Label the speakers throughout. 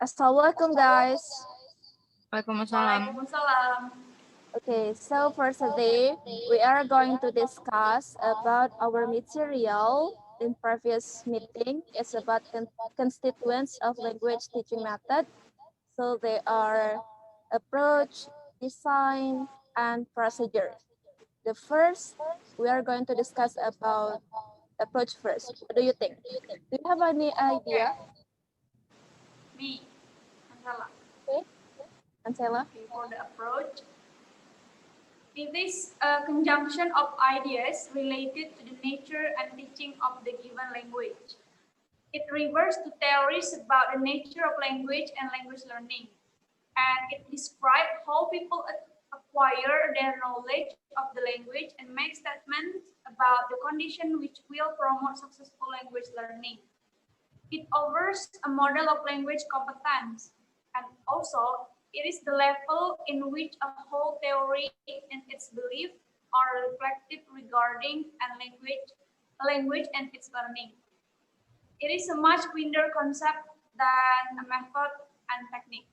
Speaker 1: Assalamualaikum guys.
Speaker 2: Waalaikumsalam.
Speaker 1: Okay, so for today, we are going to discuss about our material in previous meeting. It's about constituents of language teaching method. So they are approach, design, and procedure. The first, we are going to discuss about approach first. What do you think? Do you have any idea?
Speaker 2: Me, Ansala.
Speaker 1: Okay, Ansela?
Speaker 2: Okay, for the approach, it is a conjunction of ideas related to the nature and teaching of the given language. It refers to theories about the nature of language and language learning, and it describes how people acquire their knowledge of the language and make statements about the condition which will promote successful language learning. It offers a model of language competence, and also it is the level in which a whole theory and its belief are reflected regarding language and its learning. It is a much wider concept than a method and technique.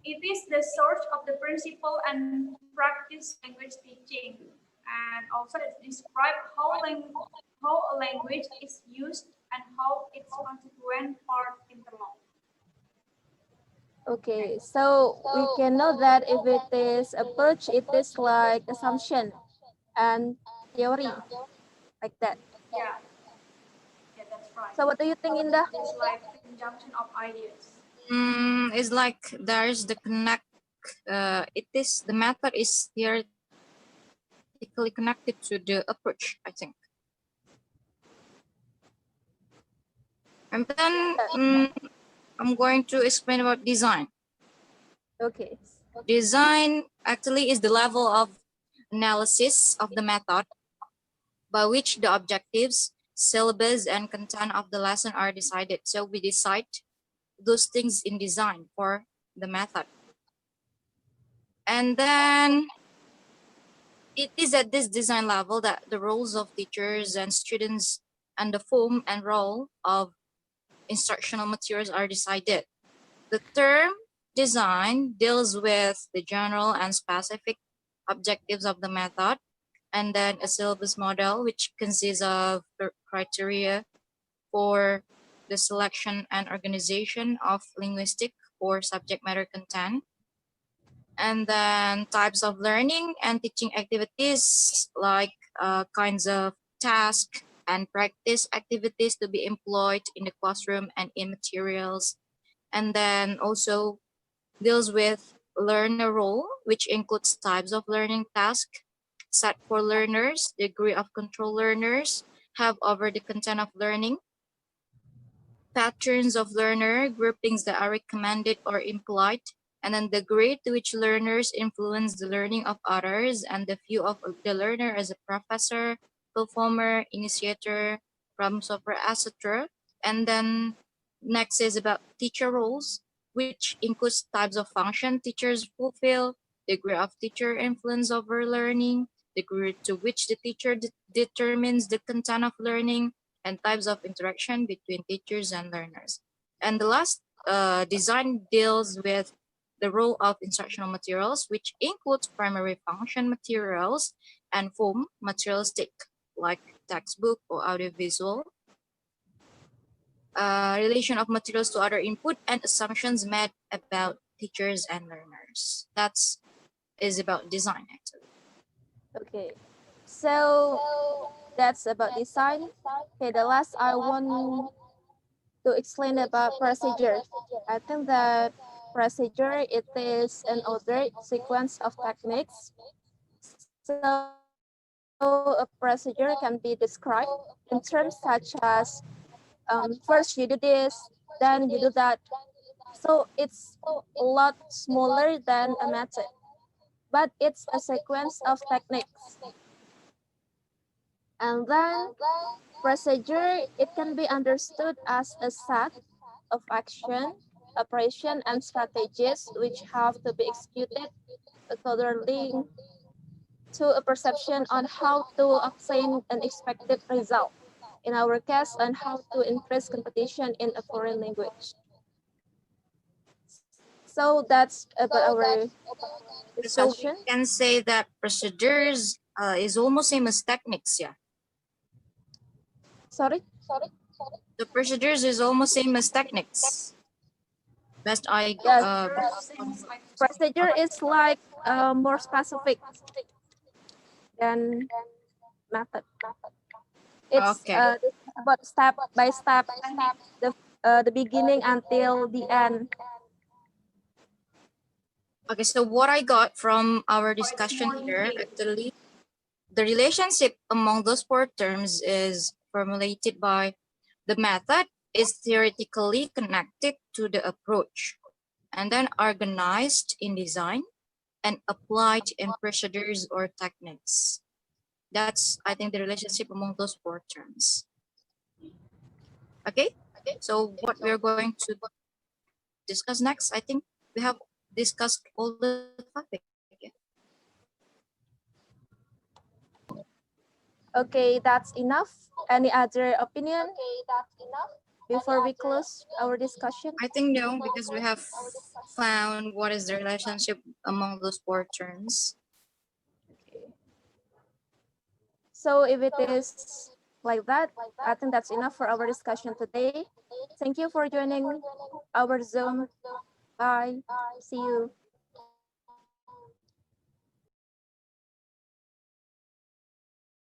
Speaker 2: It is the source of the principle and practice language teaching, and also it describes how a language is used and how its constituent are interlocked.
Speaker 1: Okay, so we can know that if it is approach, it is like assumption and theory, like that.
Speaker 2: Yeah, yeah, that's right.
Speaker 1: So what do you think, Indah?
Speaker 2: It's like conjunction of ideas.
Speaker 3: It's like there's the connect. The method is theoretically connected to the approach, I think. And then I'm going to explain about design.
Speaker 1: Okay.
Speaker 3: Design actually is the level of analysis of the method by which the objectives, syllabus, and content of the lesson are decided. So we decide those things in design for the method. And then it is at this design level that the roles of teachers and students and the form and role of instructional materials are decided. The term design deals with the general and specific objectives of the method, and then a syllabus model, which consists of criteria for the selection and organization of linguistic or subject matter content, and then types of learning and teaching activities like kinds of tasks and practice activities to be employed in the classroom and in materials, and then also deals with learner role, which includes types of learning tasks set for learners, degree of control learners have over the content of learning, patterns of learner, groupings that are recommended or implied, and then the degree to which learners influence the learning of others, and the view of the learner as a professor, performer, initiator, problem solver, etc. And then next is about teacher roles, which includes types of function teachers fulfill, degree of teacher influence over learning, degree to which the teacher determines the content of learning, and types of interaction between teachers and learners. And the last design deals with the role of instructional materials, which includes primary function materials and form materialistic, like textbook or audiovisual, relation of materials to other input, and assumptions made about teachers and learners. That's is about design, actually.
Speaker 1: Okay. So that's about design. Okay, the last I want to explain about procedure. I think that procedure, it is an ordered sequence of techniques. So a procedure can be described in terms such as first you do this, then you do that. So it's a lot smaller than a method, but it's a sequence of techniques. And then procedure, it can be understood as a set of action, operation, and strategies which have to be executed according to a perception on how to obtain an expected result. In our case, on how to increase competition in a foreign language. So that's about our
Speaker 3: So we
Speaker 1: discussion.
Speaker 3: can say that procedures is almost same as techniques, yeah.
Speaker 1: Sorry.
Speaker 3: The procedures is almost same as techniques. Best I
Speaker 1: Yes.
Speaker 2: Seems like
Speaker 1: Procedure is like more specific than method. It's
Speaker 3: Okay.
Speaker 1: about step by step, the beginning until the end.
Speaker 3: Okay, so what I got from our
Speaker 2: oh, it's
Speaker 3: discussion
Speaker 2: more
Speaker 3: here,
Speaker 2: detailed.
Speaker 3: actually, the relationship among those four terms is formulated by the method is theoretically connected to the approach and then organized in design and applied in procedures or techniques. That's, I think, the relationship among those four terms. Okay, so what we're going to discuss next, I think we have discussed all the topic. Yeah?
Speaker 1: Okay, that's enough. Any other opinion before we close our discussion?
Speaker 3: I think no, because we have found what is the relationship among those four terms.
Speaker 1: Okay. So if it is like that, I think that's enough for our discussion today. Thank you for joining our Zoom. Bye. See you.